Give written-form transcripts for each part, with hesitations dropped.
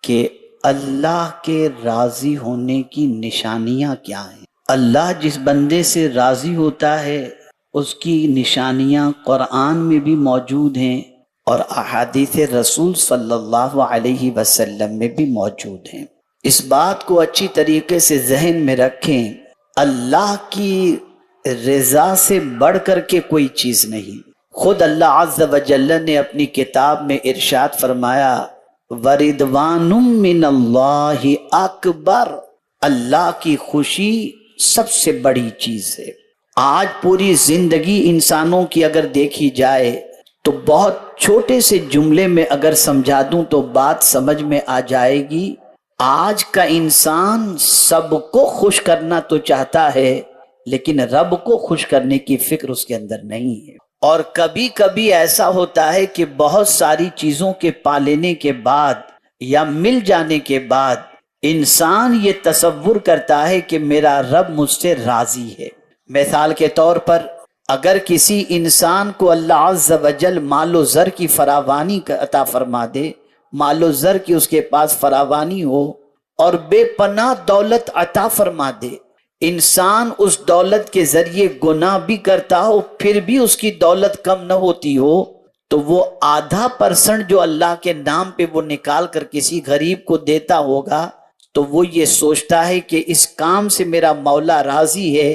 کہ اللہ کے راضی ہونے کی نشانیاں کیا ہیں۔ اللہ جس بندے سے راضی ہوتا ہے اس کی نشانیاں قرآن میں بھی موجود ہیں اور احادیث رسول صلی اللہ علیہ وسلم میں بھی موجود ہیں۔ اس بات کو اچھی طریقے سے ذہن میں رکھیں، اللہ کی رضا سے بڑھ کر کے کوئی چیز نہیں۔ خود اللہ عز و جل نے اپنی کتاب میں ارشاد فرمایا وَرِضْوَانٌ مِّنَ اللَّهِ اکبر، اللہ کی خوشی سب سے بڑی چیز ہے۔ آج پوری زندگی انسانوں کی اگر دیکھی جائے تو بہت چھوٹے سے جملے میں اگر سمجھا دوں تو بات سمجھ میں آ جائے گی۔ آج کا انسان سب کو خوش کرنا تو چاہتا ہے لیکن رب کو خوش کرنے کی فکر اس کے اندر نہیں ہے۔ اور کبھی کبھی ایسا ہوتا ہے کہ بہت ساری چیزوں کے پا لینے کے بعد یا مل جانے کے بعد انسان یہ تصور کرتا ہے کہ میرا رب مجھ سے راضی ہے۔ مثال کے طور پر اگر کسی انسان کو اللہ عز و جل مال و زر کی فراوانی عطا فرما دے، مال و زر کی اس کے پاس فراوانی ہو اور بے پناہ دولت عطا فرما دے، انسان اس دولت کے ذریعے گناہ بھی کرتا ہو پھر بھی اس کی دولت کم نہ ہوتی ہو، تو وہ %.5 جو اللہ کے نام پہ وہ نکال کر کسی غریب کو دیتا ہوگا تو وہ یہ سوچتا ہے کہ اس کام سے میرا مولا راضی ہے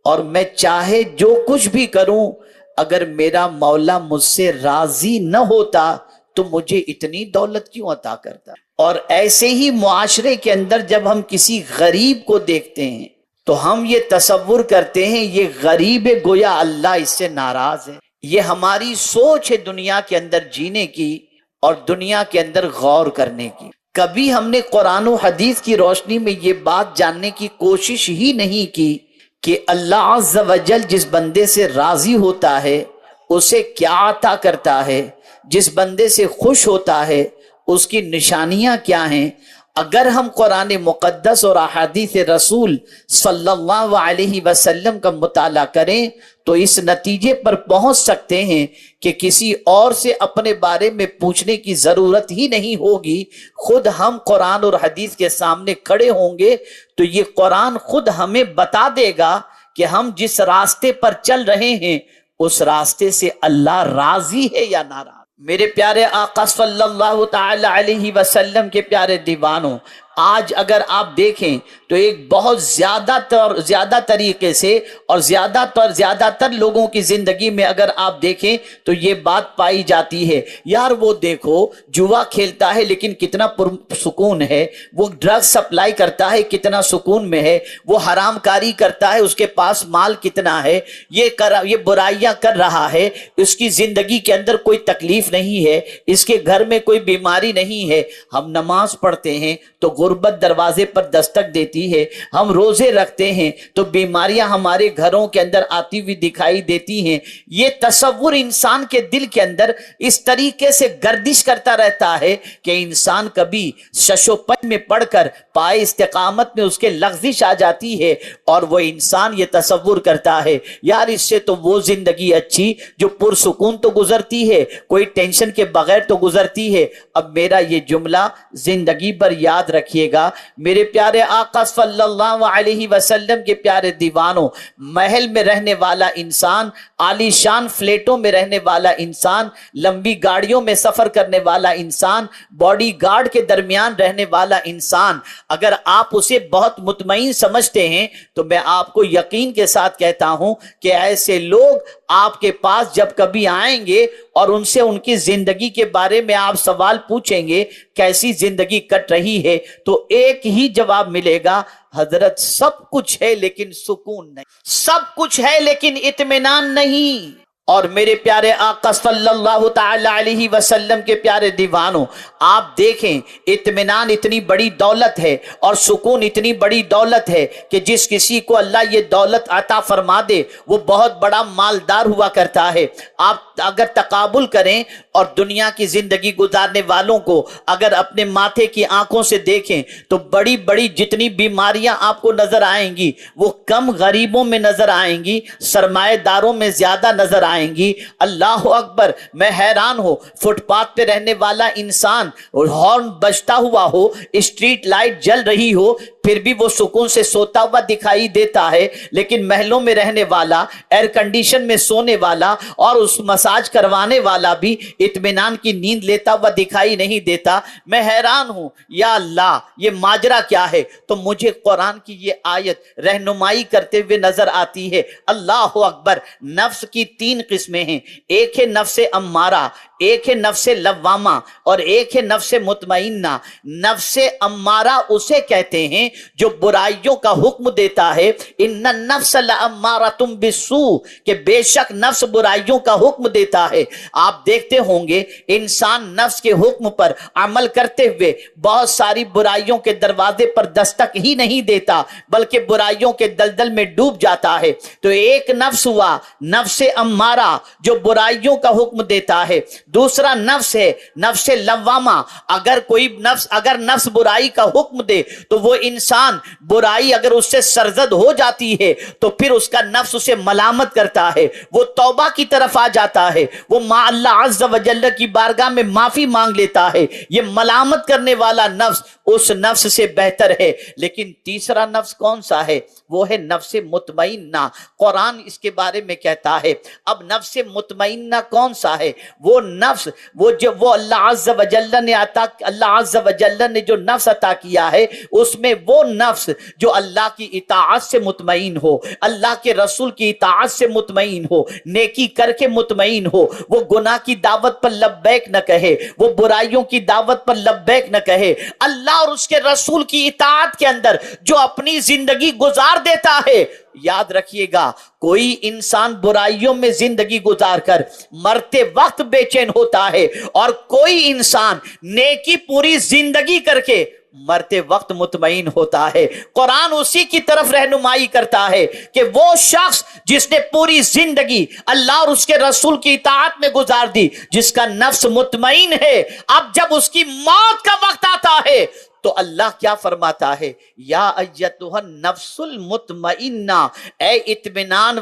اور میں چاہے جو کچھ بھی کروں، اگر میرا مولا مجھ سے راضی نہ ہوتا تو مجھے اتنی دولت کیوں عطا کرتا۔ اور ایسے ہی معاشرے کے اندر جب ہم کسی غریب کو دیکھتے ہیں تو ہم یہ تصور کرتے ہیں یہ غریب ہے، گویا اللہ اس سے ناراض ہے۔ یہ ہماری سوچ ہے دنیا کے اندر جینے کی اور دنیا کے اندر غور کرنے کی۔ کبھی ہم نے قرآن و حدیث کی روشنی میں یہ بات جاننے کی کوشش ہی نہیں کی کہ اللہ عز و جل جس بندے سے راضی ہوتا ہے اسے کیا عطا کرتا ہے، جس بندے سے خوش ہوتا ہے اس کی نشانیاں کیا ہیں۔ اگر ہم قرآن مقدس اور احادیث رسول صلی اللہ علیہ وسلم کا مطالعہ کریں تو اس نتیجے پر پہنچ سکتے ہیں کہ کسی اور سے اپنے بارے میں پوچھنے کی ضرورت ہی نہیں ہوگی۔ خود ہم قرآن اور حدیث کے سامنے کھڑے ہوں گے تو یہ قرآن خود ہمیں بتا دے گا کہ ہم جس راستے پر چل رہے ہیں اس راستے سے اللہ راضی ہے یا ناراض۔ میرے پیارے آقا صلی اللہ تعالی علیہ وسلم کے پیارے دیوانوں، آج اگر آپ دیکھیں تو ایک بہت زیادہ طریقے سے اور زیادہ تر لوگوں کی زندگی میں اگر آپ دیکھیں تو یہ بات پائی جاتی ہے، یار وہ دیکھو جوا کھیلتا ہے لیکن کتنا پرسکون ہے، وہ ڈرگ سپلائی کرتا ہے کتنا سکون میں ہے، وہ حرام کاری کرتا ہے اس کے پاس مال کتنا ہے، یہ برائیاں کر رہا ہے، اس کی زندگی کے اندر کوئی تکلیف نہیں ہے، اس کے گھر میں کوئی بیماری نہیں ہے۔ ہم نماز پڑھتے ہیں تو غربت دروازے پر دستک دیتی ہے، ہم روزے رکھتے ہیں تو بیماریاں ہمارے گھروں کے اندر آتی ہوئی دکھائی دیتی ہیں۔ یہ تصور انسان کے دل کے اندر اس طریقے سے گردش کرتا رہتا ہے کہ انسان کبھی شش و پنج میں پڑھ کر پائے استقامت میں اس کے لغزش آ جاتی ہے اور وہ انسان یہ تصور کرتا ہے یار اس سے تو وہ زندگی اچھی جو پرسکون تو گزرتی ہے، کوئی ٹینشن کے بغیر تو گزرتی ہے۔ اب میرا یہ جملہ زندگی پر یاد رکھیے گا، میرے پیارے آقا صلی اللہ علیہ وسلم کے پیارے دیوانوں، محل میں رہنے والا انسان، عالی شان فلیٹوں میں رہنے والا انسان، لمبی گاڑیوں میں سفر کرنے والا انسان، باڈی گارڈ کے درمیان رہنے والا انسان، اگر آپ اسے بہت مطمئن سمجھتے ہیں تو میں آپ کو یقین کے ساتھ کہتا ہوں کہ ایسے لوگ آپ کے پاس جب کبھی آئیں گے اور ان سے ان کی زندگی کے بارے میں آپ سوال پوچھیں گے کیسی زندگی کٹ رہی ہے تو ایک ہی جواب ملے گا، حضرت سب کچھ ہے لیکن سکون نہیں، سب کچھ ہے لیکن اطمینان نہیں۔ اور میرے پیارے آقا صلی اللہ تعالی علیہ وسلم کے پیارے دیوانوں، آپ دیکھیں اطمینان اتنی بڑی دولت ہے اور سکون اتنی بڑی دولت ہے کہ جس کسی کو اللہ یہ دولت عطا فرما دے وہ بہت بڑا مالدار ہوا کرتا ہے۔ آپ اگر تقابل کریں اور دنیا کی زندگی گزارنے والوں کو اگر اپنے ماتھے کی آنکھوں سے دیکھیں تو بڑی بڑی جتنی بیماریاں آپ کو نظر آئیں گی وہ کم غریبوں میں نظر آئیں گی، سرمایہ داروں میں زیادہ نظر آئیں گی۔ اللہ اکبر، میں حیران ہوں، فٹ پاتھ پہ رہنے والا انسان ہارن بجتا ہوا ہو، اسٹریٹ لائٹ جل رہی ہو، پھر بھی وہ سکون سے سوتا ہوا دکھائی دیتا ہے، لیکن محلوں میں رہنے والا، ایئر کنڈیشن میں سونے والا اور اس مساج کروانے والا بھی اطمینان کی نیند لیتا ہوا دکھائی نہیں دیتا۔ میں حیران ہوں، یا اللہ یہ ماجرا کیا ہے؟ تو مجھے قرآن کی یہ آیت رہنمائی کرتے ہوئے نظر آتی ہے۔ اللہ اکبر، نفس کی 3 قسمیں ہیں، ایک ہے نفس امارہ، ایک ہے نفس لوامہ اور ایک ہے نفس مطمئنہ۔ نفس امارہ اسے کہتے ہیں جو برائیوں کا حکم دیتا ہے، ان النفس لامارۃ بالسوء، کہ بے شک نفس برائیوں کا حکم دیتا ہے۔ آپ دیکھتے ہوں گے انسان نفس کے حکم پر عمل کرتے ہوئے بہت ساری برائیوں کے دروازے پر دستک ہی نہیں دیتا بلکہ برائیوں کے دلدل میں ڈوب جاتا ہے۔ تو ایک نفس ہوا نفس امارہ جو برائیوں کا حکم دیتا ہے، دوسرا نفس ہے نفس لوامہ۔ اگر نفس برائی کا حکم دے تو وہ انسان برائی اگر اس سے سرزد ہو جاتی ہے تو پھر اس کا نفس اسے ملامت کرتا ہے، وہ توبہ کی طرف آ جاتا ہے، وہ اللہ عز و جل کی بارگاہ میں معافی مانگ لیتا ہے۔ یہ ملامت کرنے والا نفس اس نفس سے بہتر ہے۔ لیکن تیسرا نفس کون سا ہے؟ وہ ہے نفس مطمئنہ۔ قرآن اس کے بارے میں کہتا ہے۔ اب نفس مطمئنہ کون سا ہے؟ وہ نفس وہ اللہ عز و جل نے جو نفس عطا کیا ہے، اس میں وہ نفس جو اللہ کی اطاعت سے مطمئن ہو، اللہ کے رسول کی اطاعت سے مطمئن ہو، نیکی کر کے مطمئن ہو، وہ گناہ کی دعوت پر لبیک نہ کہے، وہ برائیوں کی دعوت پر لبیک نہ کہے، اللہ اور اس کے رسول کی اطاعت کے اندر جو اپنی زندگی گزار دیتا ہے۔ یاد رکھیے گا، کوئی انسان برائیوں میں زندگی گزار کر مرتے وقت بے چین ہوتا ہے اور کوئی انسان نیکی پوری زندگی کر کے مرتے وقت مطمئن ہوتا ہے۔ قرآن اسی کی طرف رہنمائی کرتا ہے کہ وہ شخص جس نے پوری زندگی اللہ اور اس کے رسول کی اطاعت میں گزار دی، جس کا نفس مطمئن ہے، اب جب اس کی موت کا وقت آتا ہے تو اللہ کیا فرماتا ہے؟ یا ایتھا النفس المطمئنہ، اے اطمینان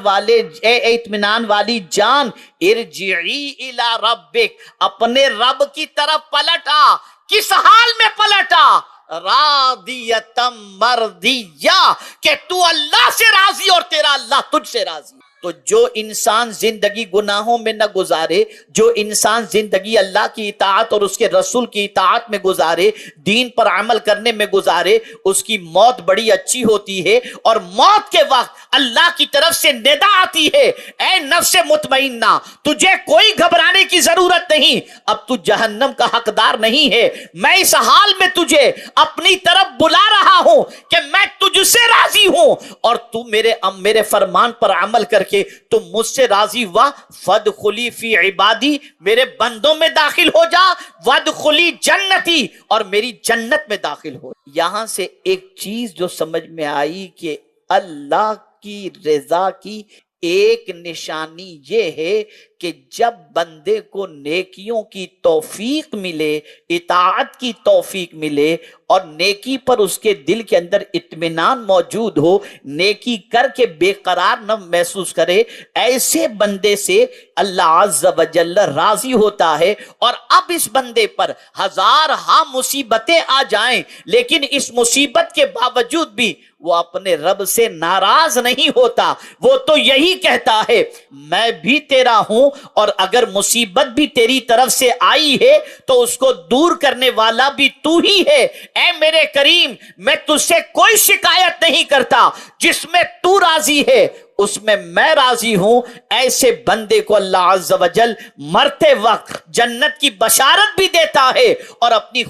والی جان، ارجعی الی ربک، اپنے رب کی طرف پلٹ آ۔ کس حال میں پلٹ آ؟ راضیۃ مرضیہ، کہ تو اللہ سے راضی اور تیرا اللہ تجھ سے راضی۔ تو جو انسان زندگی گناہوں میں نہ گزارے، جو انسان زندگی اللہ کی اطاعت اور اس کے رسول کی اطاعت میں گزارے، دین پر عمل کرنے میں گزارے، اس کی موت بڑی اچھی ہوتی ہے۔ اور موت کے وقت اللہ کی طرف سے ندا آتی ہے، اے نفس مطمئنہ، تجھے کوئی گھبرانے کی ضرورت نہیں، اب تو جہنم کا حقدار نہیں ہے۔ میں اس حال میں تجھے اپنی طرف بلا رہا ہوں کہ میں تجھ سے راضی ہوں اور تو میرے فرمان پر عمل کر کے تم مجھ سے راضی ہوا، فادخلی فی عبادی، میرے بندوں میں داخل ہو جا، وادخلی جنتی، اور میری جنت میں داخل ہو۔ یہاں سے ایک چیز جو سمجھ میں آئی کہ اللہ کی رضا کی ایک نشانی یہ ہے کہ جب بندے کو نیکیوں کی توفیق ملے، اطاعت کی توفیق ملے اور نیکی پر اس کے دل کے اندر اطمینان موجود ہو، نیکی کر کے بے قرار نہ محسوس کرے، ایسے بندے سے اللہ عز و جل راضی ہوتا ہے۔ اور اب اس بندے پر ہزار مصیبتیں آ جائیں لیکن اس مصیبت کے باوجود بھی وہ اپنے رب سے ناراض نہیں ہوتا، وہ تو یہی کہتا ہے میں بھی تیرا ہوں اور اگر مصیبت بھی تیری طرف سے آئی ہے تو اس کو دور کرنے والا بھی تو ہی ہے۔ اے میرے کریم، میں تجھ سے کوئی شکایت نہیں کرتا، جس میں تو راضی ہے اس میں میں راضی ہوں۔ ایسے بندے کو اللہ عز و جل مرتے وقت جنت کی بشارت بھی دیتا ہے اور اپنے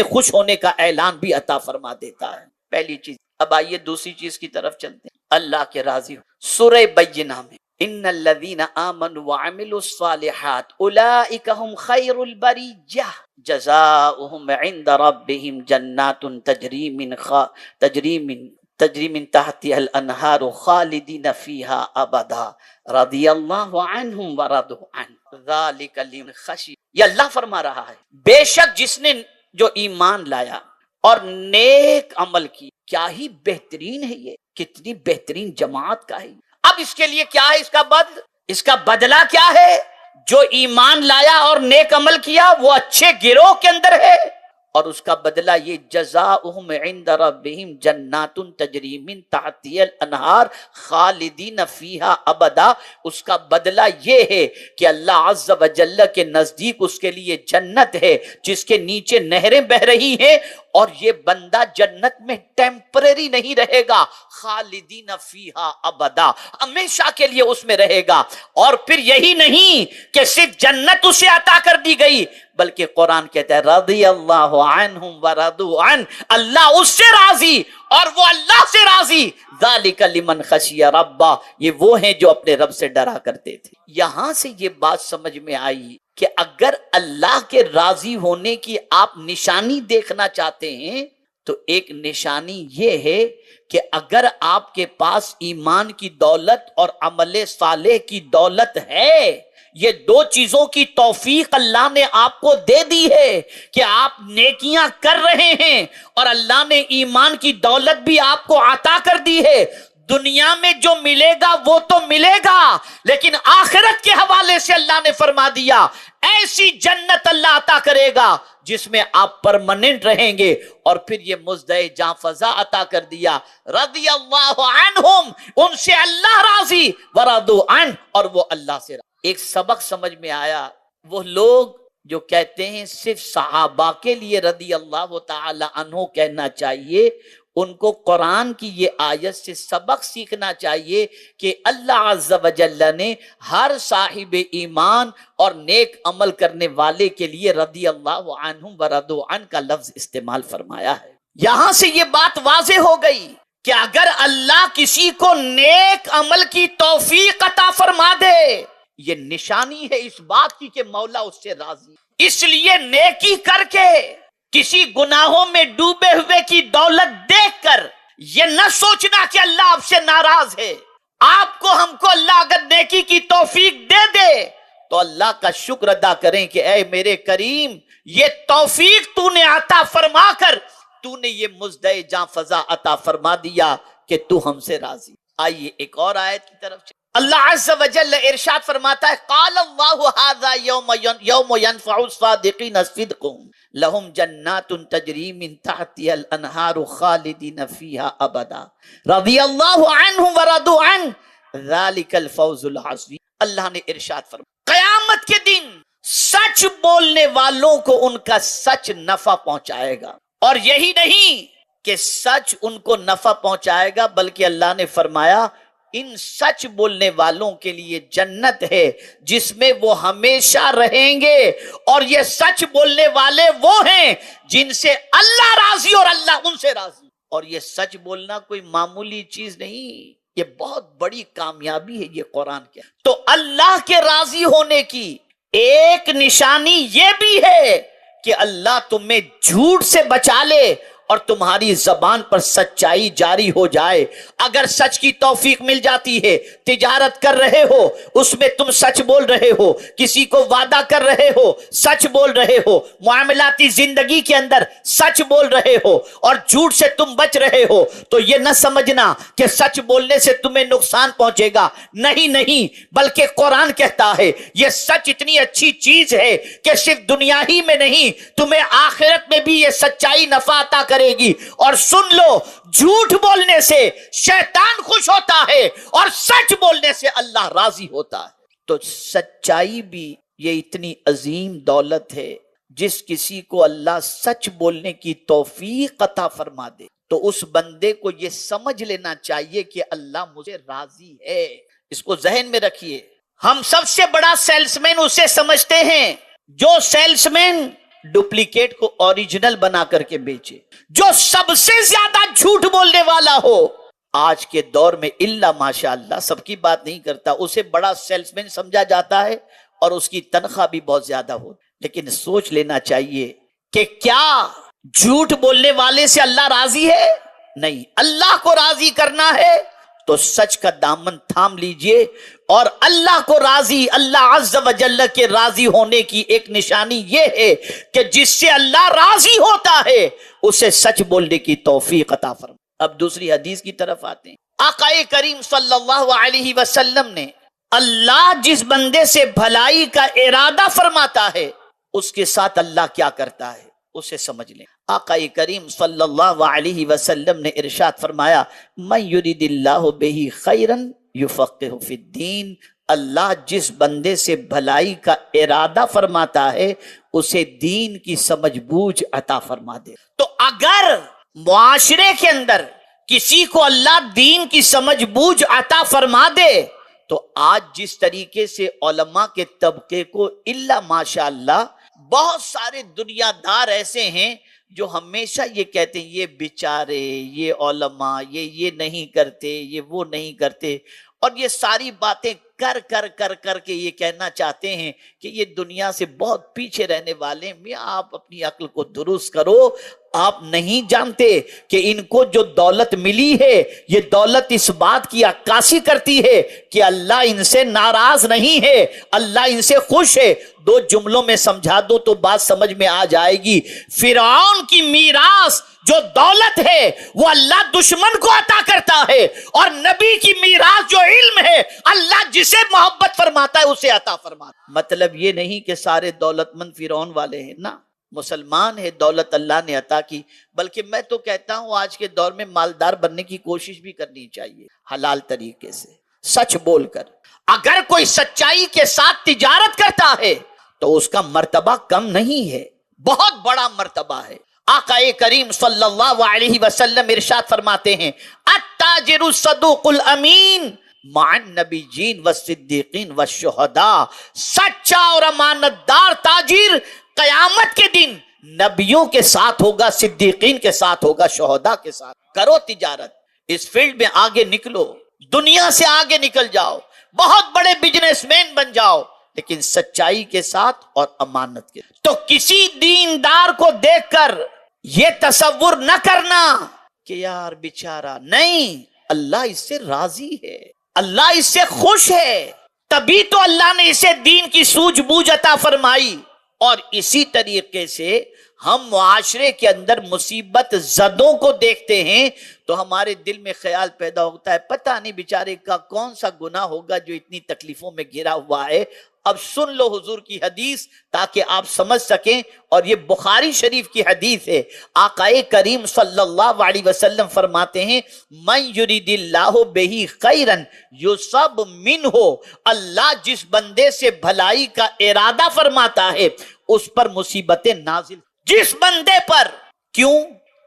خوش ہونے کا اعلان بھی عطا فرما دیتا ہے۔ پہلی چیز۔ اب آئیے دوسری چیز کی طرف چلتے ہیں، اللہ کے راضی ہو۔ سورہ بینہ میں ان الذین آمنوا وعملوا الصالحات اولئک هم خیر البریہ جزاؤہم عند ربہم جنات تجری تجری من تحتها الانہار خالدین فیہا ابدا رضی اللہ عنہم ورضوا عنہ ذالک لمن خشی. یہ اللہ فرما رہا ہے بے شک جس نے جو ایمان لایا اور نیک عمل کی، کیا ہی بہترین ہے، یہ کتنی بہترین جماعت کا ہے. اب اس کے لیے کیا ہے، اس کا بدلہ کیا ہے؟ جو ایمان لایا اور نیک عمل کیا وہ اچھے گروہ کے اندر ہے، اور اس کا بدلہ یہ جزاؤہم عند ربہم جنات تجری من تحتہا الانہار خالدین فیہا ابدا. اس کا بدلہ یہ ہے کہ اللہ عز و جل کے نزدیک اس کے لیے جنت ہے جس کے نیچے نہریں بہ رہی ہیں، اور یہ بندہ جنت میں ٹیمپرری نہیں رہے گا، خالدین فیہا ابدا، ہمیشہ کے لیے اس میں رہے گا. اور پھر یہی نہیں کہ صرف جنت اسے عطا کر دی گئی، بلکہ قرآن کہتا ہے رضی اللہ عنہم ورضوا عنہ، اللہ اس سے راضی اور وہ اللہ سے راضی. ذالک لمن خشی ربہ، یہ وہ ہیں جو اپنے رب سے ڈرا کرتے تھے. یہاں سے یہ بات سمجھ میں آئی کہ اگر اللہ کے راضی ہونے کی آپ نشانی دیکھنا چاہتے ہیں تو ایک نشانی یہ ہے کہ اگر آپ کے پاس ایمان کی دولت اور عمل صالح کی دولت ہے، یہ دو چیزوں کی توفیق اللہ نے آپ کو دے دی ہے کہ آپ نیکیاں کر رہے ہیں، اور اللہ نے ایمان کی دولت بھی آپ کو عطا کر دی ہے. دنیا میں جو ملے گا وہ تو ملے گا، لیکن آخرت کے حوالے سے اللہ نے فرما دیا ایسی جنت اللہ عطا کرے گا جس میں آپ پرماننٹ رہیں گے. اور پھر یہ مزدہ جاں فضا عطا کر دیا رضی اللہ عنہم، ان سے اللہ راضی، ورضوا عنہ، اور وہ اللہ سے راضی. ایک سبق سمجھ میں آیا، وہ لوگ جو کہتے ہیں صرف صحابہ کے لیے رضی اللہ تعالی عنہ کہنا چاہیے، ان کو قرآن کی یہ آیت سے سبق سیکھنا چاہیے کہ اللہ عز و جل نے ہر صاحب ایمان اور نیک عمل کرنے والے کے لیے رضی اللہ عنہم ورضوا عنہ کا لفظ استعمال فرمایا ہے. یہاں سے یہ بات واضح ہو گئی کہ اگر اللہ کسی کو نیک عمل کی توفیق عطا فرما دے، یہ نشانی ہے اس بات کی کہ مولا اس سے راضی. اس لیے نیکی کر کے کسی گناہوں میں ڈوبے ہوئے کی دولت دیکھ کر یہ نہ سوچنا کہ اللہ آپ سے ناراض ہے. آپ کو ہم کو اللہ اگر نیکی کی توفیق دے دے تو اللہ کا شکر ادا کریں کہ اے میرے کریم، یہ توفیق تو نے عطا فرما کر تو نے یہ مزدہ جاں فضا عطا فرما دیا کہ تو ہم سے راضی. آئیے ایک اور آیت کی طرف چلیں. اللہ عز و جل ارشاد فرماتا ہے قال اللہ ھذا یوم ینفع الصادقین صدقهم لهم جنات تجری من تحتها الانہار خالدین فیہا ابدا رضی اللہ عنہم ورضوا عنہ ذالک الفوز العظیم. اللہ نے ارشاد فرمایا قیامت کے دن سچ بولنے والوں کو ان کا سچ نفع پہنچائے گا. اور یہی نہیں کہ سچ ان کو نفع پہنچائے گا، بلکہ اللہ نے فرمایا ان سچ بولنے والوں کے لیے جنت ہے جس میں وہ ہمیشہ رہیں گے. اور یہ سچ بولنے والے وہ ہیں جن سے اللہ راضی اور اللہ ان سے راضی. اور یہ سچ بولنا کوئی معمولی چیز نہیں، یہ بہت بڑی کامیابی ہے یہ قرآن کے. تو اللہ کے راضی ہونے کی ایک نشانی یہ بھی ہے کہ اللہ تمہیں جھوٹ سے بچا لے اور تمہاری زبان پر سچائی جاری ہو جائے. اگر سچ کی توفیق مل جاتی ہے، تجارت کر رہے ہو اس میں تم سچ بول رہے ہو، کسی کو وعدہ کر رہے ہو سچ بول رہے ہو، معاملاتی زندگی کے اندر سچ بول رہے ہو اور جھوٹ سے تم بچ رہے ہو، تو یہ نہ سمجھنا کہ سچ بولنے سے تمہیں نقصان پہنچے گا. نہیں، بلکہ قرآن کہتا ہے یہ سچ اتنی اچھی چیز ہے کہ صرف دنیا ہی میں نہیں تمہیں آخرت میں بھی یہ سچائی نفع عطا کرے گی. اور سن لو، جھوٹ بولنے سے شیطان خوش ہوتا ہے اور سچ بولنے سے اللہ راضی ہوتا ہے. تو سچائی بھی یہ اتنی عظیم دولت ہے، جس کسی کو اللہ سچ بولنے کی توفیق عطا فرما دے تو اس بندے کو یہ سمجھ لینا چاہیے کہ اللہ مجھے راضی ہے. اس کو ذہن میں رکھیے. ہم سب سے بڑا سیلس مین اسے سمجھتے ہیں جو سیلس مین ڈپلیکیٹ کو اوریجنل بنا کر کے بیچے، جو سب سے زیادہ جھوٹ بولنے والا ہو. آج کے دور میں الا ماشاء اللہ، سب کی بات نہیں کرتا، اسے بڑا سیلس مین سمجھا جاتا ہے اور اس کی تنخواہ بھی بہت زیادہ ہوتی. لیکن سوچ لینا چاہیے کہ کیا جھوٹ بولنے والے سے اللہ راضی ہے؟ نہیں، اللہ کو راضی کرنا ہے تو سچ کا دامن تھام لیجئے، اور اللہ کو راضی، اللہ عز و جل کے راضی ہونے کی ایک نشانی یہ ہے کہ جس سے اللہ راضی ہوتا ہے اسے سچ بولنے کی توفیق عطا فرما۔ اب دوسری حدیث کی طرف آتے ہیں۔ آقا کریم صلی اللہ علیہ وسلم نے اللہ جس بندے سے بھلائی کا ارادہ فرماتا ہے اس کے ساتھ اللہ کیا کرتا ہے اسے سمجھ لیں۔ آقا کریم صلی اللہ علیہ وسلم نے ارشاد فرمایا، من یرید اللہ بہ خیرا یفقہہ فی الدین، اللہ جس بندے سے بھلائی کا ارادہ فرماتا ہے اسے دین کی سمجھ بوجھ عطا فرما دے۔ تو اگر معاشرے کے اندر کسی کو اللہ دین کی سمجھ بوجھ عطا فرما دے تو آج جس طریقے سے علماء کے طبقے کو الا ماشاء اللہ بہت سارے دنیا دار ایسے ہیں جو ہمیشہ یہ کہتے ہیں یہ بیچارے، یہ علماء، یہ نہیں کرتے، یہ وہ نہیں کرتے، اور یہ ساری باتیں کر کے یہ کہنا چاہتے ہیں کہ یہ دنیا سے بہت پیچھے رہنے والے ہیں۔ میاں آپ اپنی عقل کو درست کرو، آپ نہیں جانتے کہ ان کو جو دولت ملی ہے یہ دولت اس بات کی عکاسی کرتی ہے کہ اللہ ان سے ناراض نہیں ہے، اللہ ان سے خوش ہے۔ دو جملوں میں سمجھا دو تو بات سمجھ میں آ جائے گی۔ فرعون کی میراث جو دولت ہے وہ اللہ دشمن کو عطا کرتا ہے، اور نبی کی میراث جو علم ہے اللہ جسے محبت فرماتا ہے اسے عطا فرماتا ہے۔ مطلب یہ نہیں کہ سارے دولت مند فرعون والے ہیں، نہ، مسلمان ہے، دولت اللہ نے عطا کی، بلکہ میں تو کہتا ہوں آج کے دور میں مالدار بننے کی کوشش بھی کرنی چاہیے، حلال طریقے سے، سچ بول کر۔ اگر کوئی سچائی کے ساتھ تجارت کرتا ہے تو اس کا مرتبہ کم نہیں ہے، بہت بڑا مرتبہ ہے۔ آقا کریم صلی اللہ علیہ وسلم ارشاد فرماتے ہیں، التاجر الصدوق الامین مع النبیین والصدیقین والشہداء، سچا اور امانت دار تاجر قیامت کے دن نبیوں کے ساتھ ہوگا، صدیقین کے ساتھ ہوگا، شہداء کے ساتھ۔ کرو تجارت، اس فیلڈ میں آگے نکلو، دنیا سے آگے نکل جاؤ، بہت بڑے بزنس مین بن جاؤ، لیکن سچائی کے ساتھ اور امانت کے ساتھ۔ تو کسی دیندار کو دیکھ کر یہ تصور نہ کرنا کہ یار بیچارہ، نہیں، اللہ اس سے راضی ہے، اللہ اس سے خوش ہے، تبھی تو اللہ نے اسے دین کی سوجھ بوجھ عطا فرمائی۔ اور اسی طریقے سے ہم معاشرے کے اندر مصیبت زدوں کو دیکھتے ہیں تو ہمارے دل میں خیال پیدا ہوتا ہے پتہ نہیں بیچارے کا کون سا گناہ ہوگا جو اتنی تکلیفوں میں گھرا ہوا ہے۔ اب سن لو حضور کی حدیث تاکہ آپ سمجھ سکیں، اور یہ بخاری شریف کی حدیث ہے۔ آقا کریم صلی اللہ علیہ وسلم فرماتے ہیں، من یرید اللہ بہ خیرا یصب منہ، اللہ جس بندے سے بھلائی کا ارادہ فرماتا ہے اس پر مصیبتیں نازل، جس بندے پر۔ کیوں؟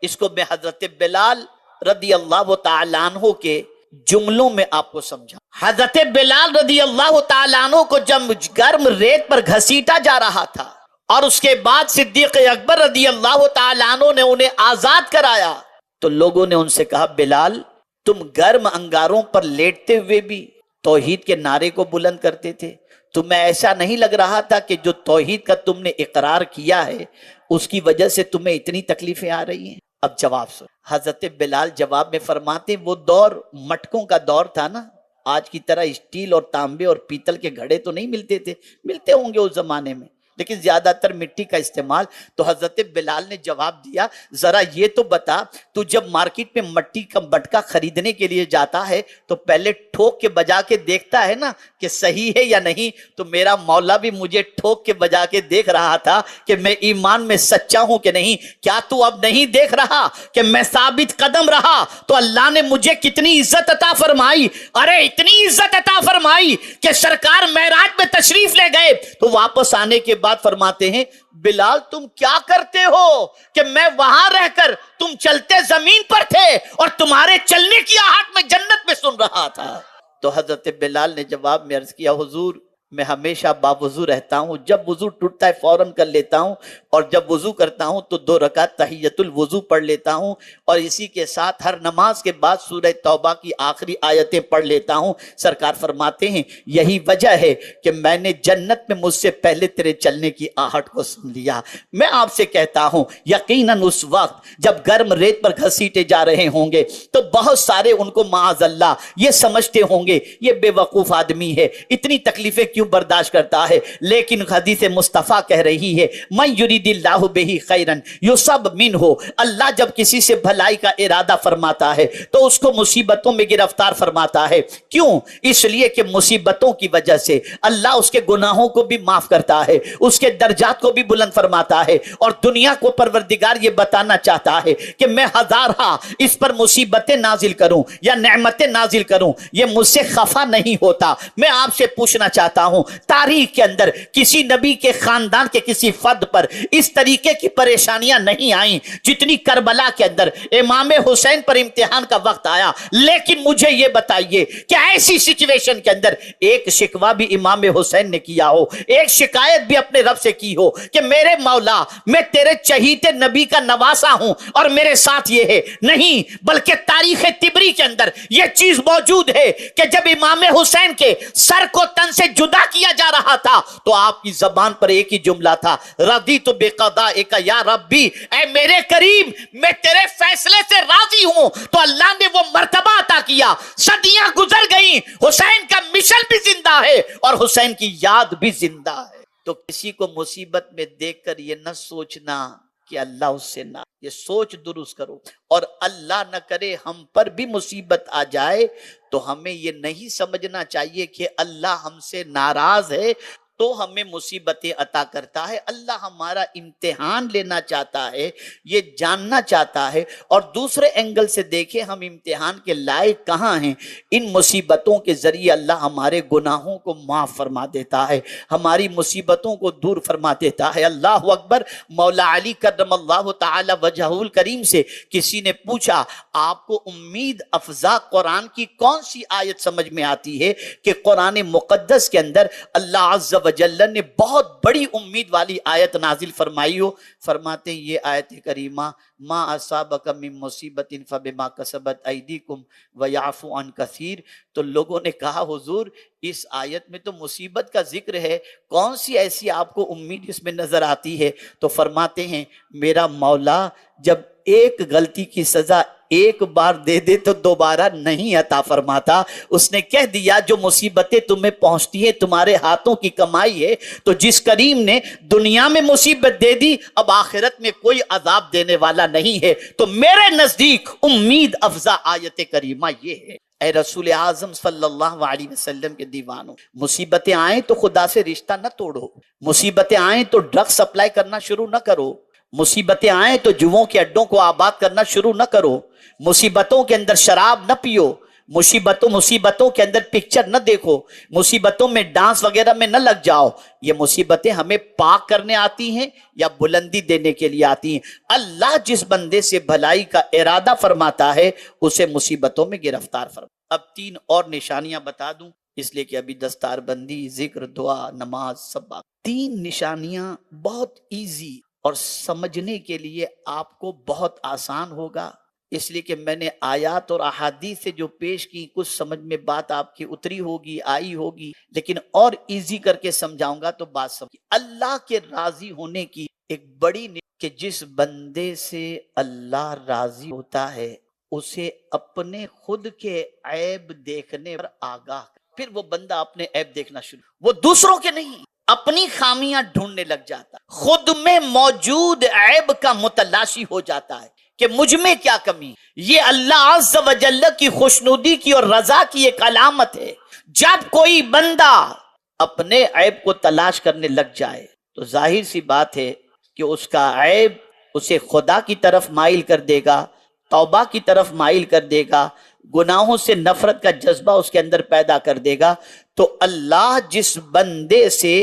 اس کو میں حضرت بلال رضی اللہ تعالیٰ عنہ کے جملوں میں آپ کو سمجھا۔ حضرت بلال رضی اللہ تعالیٰ عنہ کو جب گرم ریت پر گھسیٹا جا رہا تھا اور اس کے بعد صدیق اکبر رضی اللہ تعالیٰ عنہ نے انہیں آزاد کرایا تو لوگوں نے ان سے کہا، بلال تم گرم انگاروں پر لیٹتے ہوئے بھی توحید کے نعرے کو بلند کرتے تھے، تمہیں ایسا نہیں لگ رہا تھا کہ جو توحید کا تم نے اقرار کیا ہے اس کی وجہ سے تمہیں اتنی تکلیفیں آ رہی ہیں؟ اب جواب سن، حضرت بلال جواب میں فرماتے ہیں، وہ دور مٹکوں کا دور تھا نا، آج کی طرح اسٹیل اور تانبے اور پیتل کے گھڑے تو نہیں ملتے تھے، ملتے ہوں گے اس زمانے میں لیکن زیادہ تر مٹی کا استعمال۔ تو حضرت بلال نے جواب دیا، ذرا یہ تو بتا، تو جب مارکیٹ میں مٹی کا مٹکا خریدنے کے لیے جاتا ہے تو پہلے ٹھوک کے بجا کے دیکھتا ہے نا کہ صحیح ہے یا نہیں؟ تو میرا مولا بھی مجھے ٹھوک کے بجا کے دیکھ رہا تھا کہ میں ایمان میں سچا ہوں کہ نہیں۔ کیا تو اب نہیں دیکھ رہا کہ میں ثابت قدم رہا تو اللہ نے مجھے کتنی عزت عطا فرمائی؟ ارے اتنی عزت عطا فرمائی کہ سرکار معراج میں تشریف لے گئے تو واپس آنے کے بعد فرماتے ہیں، بلال تم کیا کرتے ہو کہ میں وہاں رہ کر تم چلتے زمین پر تھے اور تمہارے چلنے کی آہٹ میں جنت میں سن رہا تھا۔ تو حضرت بلال نے جواب میں عرض کیا، حضور میں ہمیشہ باوضو رہتا ہوں، جب وضو ٹوٹتا ہے فوراً کر لیتا ہوں، اور جب وضو کرتا ہوں تو 2 رکعت تحیت الوضو پڑھ لیتا ہوں، اور اسی کے ساتھ ہر نماز کے بعد سورہ توبہ کی آخری آیتیں پڑھ لیتا ہوں۔ سرکار فرماتے ہیں یہی وجہ ہے کہ میں نے جنت میں مجھ سے پہلے تیرے چلنے کی آہٹ کو سن لیا۔ میں آپ سے کہتا ہوں یقیناً اس وقت جب گرم ریت پر گھسیٹے جا رہے ہوں گے تو بہت سارے ان کو معاذ اللہ یہ سمجھتے ہوں گے یہ بے وقوف آدمی ہے، اتنی تکلیفیں کیوں برداشت کرتا ہے، لیکن حدیث مصطفیٰ کہہ رہی ہے من یرید اللہ بہ خیرا یصب منہ، اللہ جب کسی سے بھلائی کا ارادہ فرماتا ہے تو اس کو مصیبتوں میں گرفتار فرماتا ہے۔ کیوں؟ اس لیے کہ مصیبتوں کی وجہ سے اللہ اس کے گناہوں کو بھی معاف کرتا ہے، اس کے درجات کو بھی بلند فرماتا ہے، اور دنیا کو پروردگار یہ بتانا چاہتا ہے کہ میں ہزارہ اس پر مصیبتیں نازل کروں یا نعمتیں نازل کروں، یہ مجھ سے خفا نہیں ہوتا۔ میں آپ سے پوچھنا چاہتا ہوں تاریخ کے اندر کسی نبی کے خاندان کے کسی فرد پر اس طریقے کی پریشانیاں نہیں آئیں جتنی کربلا کے اندر امام حسین پر امتحان کا وقت آیا۔ لیکن مجھے یہ بتائیے کہ ایسی سچویشن کے اندر ایک شکوہ بھی امام حسین نے کیا ہو، ایک شکایت بھی اپنے رب سے کی ہو کہ میرے مولا میں تیرے چہیتے نبی کا نواسا ہوں اور میرے ساتھ یہ ہے؟ نہیں، بلکہ تاریخ طبری کے اندر یہ چیز موجود ہے کہ جب امام حسین کے سر کو تن سے جدا کیا جا رہا تھا تو آپ کی زبان پر ایک ہی جملہ تھا رضیت بقضائک یا ربی، اے میرے کریم میں تیرے فیصلے سے راضی ہوں۔ تو اللہ نے وہ مرتبہ عطا کیا، صدیاں گزر گئیں، حسین کا مشن بھی زندہ ہے اور حسین کی یاد بھی زندہ ہے۔ تو کسی کو مصیبت میں دیکھ کر یہ نہ سوچنا کہ اللہ اس سے نہ، یہ سوچ درست کرو، اور اللہ نہ کرے ہم پر بھی مصیبت آ جائے تو ہمیں یہ نہیں سمجھنا چاہیے کہ اللہ ہم سے ناراض ہے تو ہمیں مصیبتیں عطا کرتا ہے۔ اللہ ہمارا امتحان لینا چاہتا ہے، یہ جاننا چاہتا ہے، اور دوسرے اینگل سے دیکھیں ہم امتحان کے لائق کہاں ہیں۔ ان مصیبتوں کے ذریعے اللہ ہمارے گناہوں کو معاف فرما دیتا ہے، ہماری مصیبتوں کو دور فرما دیتا ہے۔ اللہ اکبر۔ مولا علی کرم اللہ تعالی وجہہ الکریم سے کسی نے پوچھا آپ کو امید افزا قرآن کی کون سی آیت سمجھ میں آتی ہے کہ قرآن مقدس کے اندر اللہ عز وجل نے بہت بڑی امید والی آیت نازل فرمائی ہو؟ فرماتے ہیں یہ آیت کریمہ ما اصابک من مصیبت فبما کسبت ایدیکم ویعفو عن کثیر۔ تو لوگوں نے کہا حضور اس آیت میں تو مصیبت کا ذکر ہے، کون سی ایسی آپ کو امید اس میں نظر آتی ہے؟ تو فرماتے ہیں میرا مولا جب ایک غلطی کی سزا ایک بار دے دے تو دوبارہ نہیں عطا فرماتا۔ اس نے کہہ دیا جو مصیبتیں تمہیں پہنچتی ہیں تمہارے ہاتھوں کی کمائی ہے، تو جس کریم نے دنیا میں مصیبت دے دی اب آخرت میں کوئی عذاب دینے والا نہیں ہے۔ تو میرے نزدیک امید افزا آیت کریمہ یہ ہے۔ اے رسول اعظم صلی اللہ علیہ وسلم کے دیوانوں، مصیبتیں آئیں تو خدا سے رشتہ نہ توڑو، مصیبتیں آئیں تو ڈرگ سپلائی کرنا شروع نہ کرو، مصیبتیں آئیں تو جوؤں کے اڈوں کو آباد کرنا شروع نہ کرو، مصیبتوں کے اندر شراب نہ پیو، مصیبتوں کے اندر پکچر نہ دیکھو، مصیبتوں میں ڈانس وغیرہ میں نہ لگ جاؤ۔ یہ مصیبتیں ہمیں پاک کرنے آتی ہیں یا بلندی دینے کے لیے آتی ہیں؟ اللہ جس بندے سے بھلائی کا ارادہ فرماتا ہے اسے مصیبتوں میں گرفتار فرماتا ہے۔ اب 3 اور نشانیاں بتا دوں اس لیے کہ ابھی دستار بندی، ذکر، دعا، نماز سب بات۔ 3 نشانیاں بہت ایزی اور سمجھنے کے لیے آپ کو بہت آسان ہوگا، اس لیے کہ میں نے آیات اور احادیث سے جو پیش کی کچھ سمجھ میں بات آپ کی اتری ہوگی، آئی ہوگی، لیکن اور ایزی کر کے سمجھاؤں گا تو بات سمجھ۔ اللہ کے راضی ہونے کی ایک بڑی کہ جس بندے سے اللہ راضی ہوتا ہے اسے اپنے خود کے عیب دیکھنے پر آگاہ، پھر وہ بندہ اپنے عیب دیکھنا شروع، وہ دوسروں کے نہیں، اپنی خامیاں ڈھونڈنے لگ جاتا، خود میں موجود عیب کا متلاشی ہو جاتا ہے کہ مجھ میں کیا کمی۔ یہ اللہ عز و جل کی خوشنودی کی اور رضا کی ایک علامت ہے۔ جب کوئی بندہ اپنے عیب کو تلاش کرنے لگ جائے تو ظاہر سی بات ہے کہ اس کا عیب اسے خدا کی طرف مائل کر دے گا، توبہ کی طرف مائل کر دے گا، گناہوں سے نفرت کا جذبہ اس کے اندر پیدا کر دے گا۔ تو اللہ جس بندے سے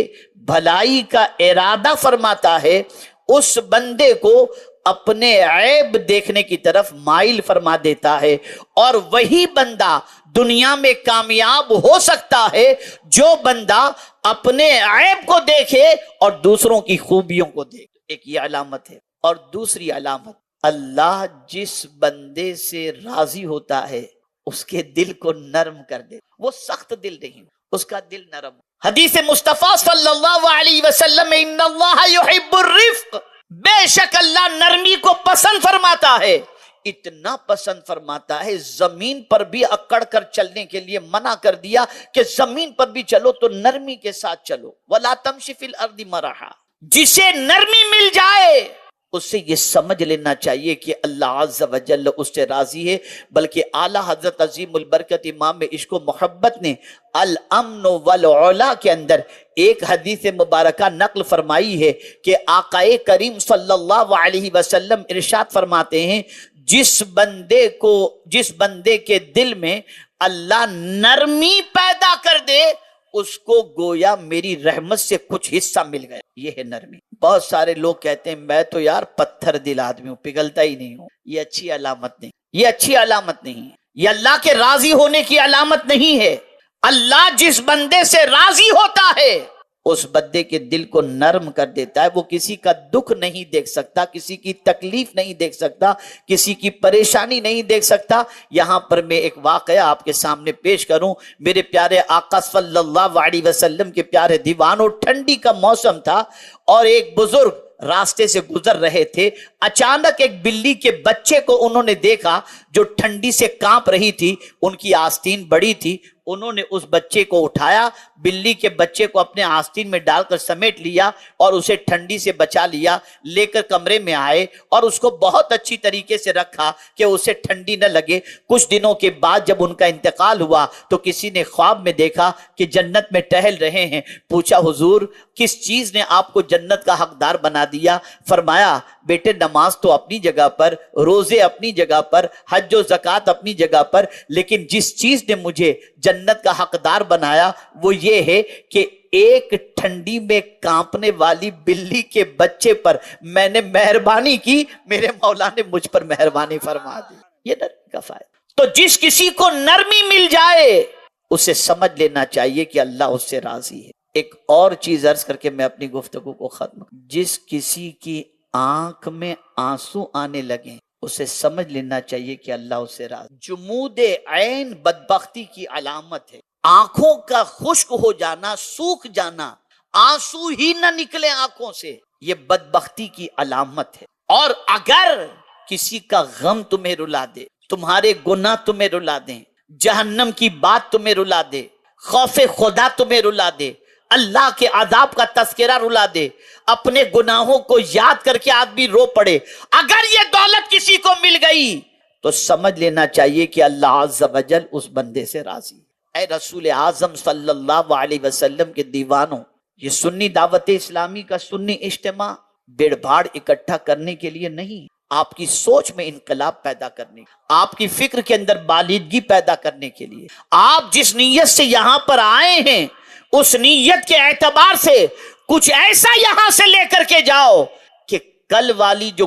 بھلائی کا ارادہ فرماتا ہے اس بندے کو اپنے عیب دیکھنے کی طرف مائل فرما دیتا ہے، اور وہی بندہ دنیا میں کامیاب ہو سکتا ہے جو بندہ اپنے عیب کو دیکھے اور دوسروں کی خوبیوں کو دیکھے۔ ایک یہ علامت ہے. اور دوسری علامت، اللہ جس بندے سے راضی ہوتا ہے اس کے دل کو نرم کر دے. وہ سخت دل نہیں، اس کا دل نرم. حدیث مصطفیٰ صلی اللہ علیہ وسلم، ان اللہ یحب الرفق، بے شک اللہ نرمی کو پسند فرماتا ہے. اتنا پسند فرماتا ہے زمین پر بھی اکڑ کر چلنے کے لیے منع کر دیا کہ زمین پر بھی چلو تو نرمی کے ساتھ چلو. وَلَا تَمْشِ فِي الْأَرْضِ مَرَحًا. جسے نرمی مل جائے اس سے یہ سمجھ لینا چاہیے کہ اللہ عز و جل اس سے راضی ہے. بلکہ اعلیٰ حضرت عظیم البرکت امام عشق و محبت نے الامن والعلا کے اندر ایک حدیث مبارکہ نقل فرمائی ہے کہ آقا کریم صلی اللہ علیہ وسلم ارشاد فرماتے ہیں، جس بندے کے دل میں اللہ نرمی پیدا کر دے اس کو گویا میری رحمت سے کچھ حصہ مل گیا. یہ ہے نرمی. بہت سارے لوگ کہتے ہیں میں تو یار پتھر دل آدمی ہوں، پگھلتا ہی نہیں ہوں. یہ اچھی علامت نہیں، یہ اچھی علامت نہیں ہے. یہ اللہ کے راضی ہونے کی علامت نہیں ہے. اللہ جس بندے سے راضی ہوتا ہے اس بندے کے دل کو نرم کر دیتا ہے. وہ کسی کا دکھ نہیں دیکھ سکتا، کسی کی تکلیف نہیں دیکھ سکتا، کسی کی پریشانی نہیں دیکھ سکتا. یہاں پر میں ایک واقعہ آپ کے سامنے پیش کروں. میرے پیارے آقا صلی اللہ علیہ وسلم کے پیارے دیوانوں، ٹھنڈی کا موسم تھا اور ایک بزرگ راستے سے گزر رہے تھے. اچانک ایک بلی کے بچے کو انہوں نے دیکھا جو ٹھنڈی سے کانپ رہی تھی. ان کی آستین بڑی تھی. انہوں نے اس بچے کو اٹھایا، بلی کے بچے کو اپنے آستین میں ڈال کر سمیٹ لیا اور اسے ٹھنڈی سے بچا لیا. لے کر کمرے میں آئے اور اس کو بہت اچھی طریقے سے رکھا کہ اسے ٹھنڈی نہ لگے. کچھ دنوں کے بعد جب ان کا انتقال ہوا تو کسی نے خواب میں دیکھا کہ جنت میں ٹہل رہے ہیں. پوچھا حضور کس چیز نے آپ کو جنت کا حقدار بنا دیا؟ فرمایا بیٹے نماز تو اپنی جگہ پر، روزے اپنی جگہ پر، حج و زکوٰۃ اپنی جگہ پر، لیکن جس چیز نے مجھے جنت کا حقدار بنایا وہ یہ ہے کہ ایک ٹھنڈی میں کانپنے والی بلی کے بچے پر میں نے مہربانی کی، میرے مولا نے مجھ پر مہربانی فرما دی. یہ نرمی کا فائدہ. تو جس کسی کو نرمی مل جائے اسے سمجھ لینا چاہیے کہ اللہ اس سے راضی ہے. ایک اور چیز عرض کر کے میں اپنی گفتگو کو ختم. جس کسی کی آنکھ میں آنسو آنے لگیں اسے سمجھ لینا چاہیے کہ اللہ اس سے راضی. جمود عین بدبختی کی علامت ہے. آنکھوں کا خشک ہو جانا، سوکھ جانا، آنسو ہی نہ نکلے آنکھوں سے، یہ بدبختی کی علامت ہے. اور اگر کسی کا غم تمہیں رلا دے، تمہارے گناہ تمہیں رلا دیں، جہنم کی بات تمہیں رلا دے، خوف خدا تمہیں رلا دے، اللہ کے عذاب کا تذکرہ رلا دے، اپنے گناہوں کو یاد کر کے آدمی رو پڑے، اگر یہ دولت کسی کو مل گئی تو سمجھ لینا چاہیے کہ اللہ عز و جل اس بندے سے راضی. اے رسول اعظم صلی اللہ علیہ وسلم کے دیوانوں، یہ سنی دعوت اسلامی کا سنی اجتماع بھیڑ بھاڑ اکٹھا کرنے کے لیے نہیں، آپ کی سوچ میں انقلاب پیدا کرنے، آپ کی فکر کے اندر بالیدگی پیدا کرنے کے لیے. آپ جس نیت سے یہاں پر آئے ہیں اس نیت کے اعتبار سے کچھ ایسا یہاں سے لے کر کے جاؤ کہ کل والی جو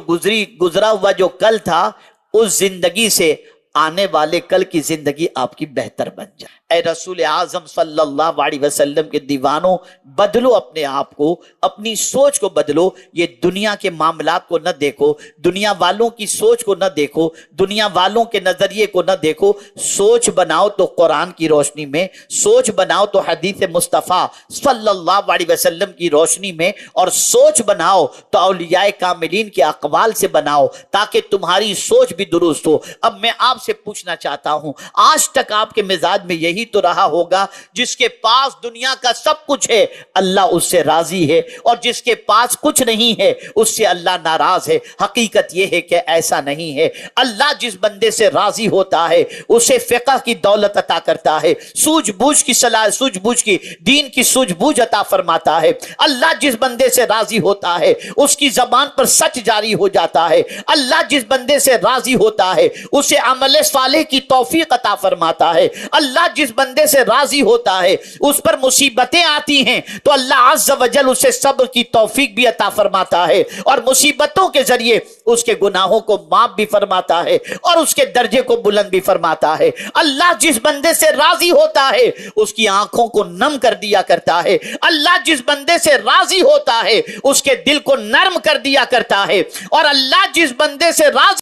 گزرا ہوا جو کل تھا اس زندگی سے آنے والے کل کی زندگی آپ کی بہتر بن جائے. اے رسول اعظم صلی اللہ علیہ وسلم کے دیوانوں، بدلو اپنے آپ کو، اپنی سوچ کو بدلو. یہ دنیا کے معاملات کو نہ دیکھو، دنیا والوں کی سوچ کو نہ دیکھو، دنیا والوں کے نظریے کو نہ دیکھو. سوچ بناؤ تو قرآن کی روشنی میں، سوچ بناؤ تو حدیث مصطفیٰ صلی اللہ علیہ وسلم کی روشنی میں، اور سوچ بناؤ تو اولیاء کاملین کے اقوال سے بناؤ تاکہ تمہاری سوچ بھی درست ہو. اب میں آپ سے پوچھنا چاہتا ہوں، آج تک آپ کے مزاج میں یہی تو رہا ہوگا جس کے پاس دنیا کا سب کچھ ہے اللہ اس سے راضی ہے، اور جس کے پاس کچھ نہیں ہے اس سے اللہ ناراض ہے. حقیقت یہ ہے کہ ایسا نہیں ہے. اللہ جس بندے سے راضی ہوتا ہے اسے فقہ کی دولت عطا کرتا ہے، سوجھ بوجھ کی صلاح، سوجھ بوجھ کی دین کی سوجھ بوجھ عطا فرماتا ہے. اللہ جس بندے سے راضی ہوتا ہے اس کی زبان پر سچ جاری ہو جاتا ہے. اللہ جس بندے سے راضی ہوتا ہے اسے عمل صالح کی توفیق عطا فرماتا ہے. اللہ جس جس بندے سے راضی ہوتا ہے اس پر مصیبتیں آتی ہیں تو اللہ عز و جل اسے صبر کی توفیق بھی عطا فرماتا ہے اور مصیبتوں کے ذریعے اس کے گناہوں کو معاف بھی فرماتا ہے اور اس کے درجے کو بلند بھی فرماتا ہے۔ اللہ جس بندے سے راضی ہوتا ہے اس کی آنکھوں کو نم کر دیا کرتا ہے، اللہ جس بندے سے راضی ہوتا ہے اس کے دل کو نرم کر دیا کرتا ہے، اور اللہ جس بندے سے راضی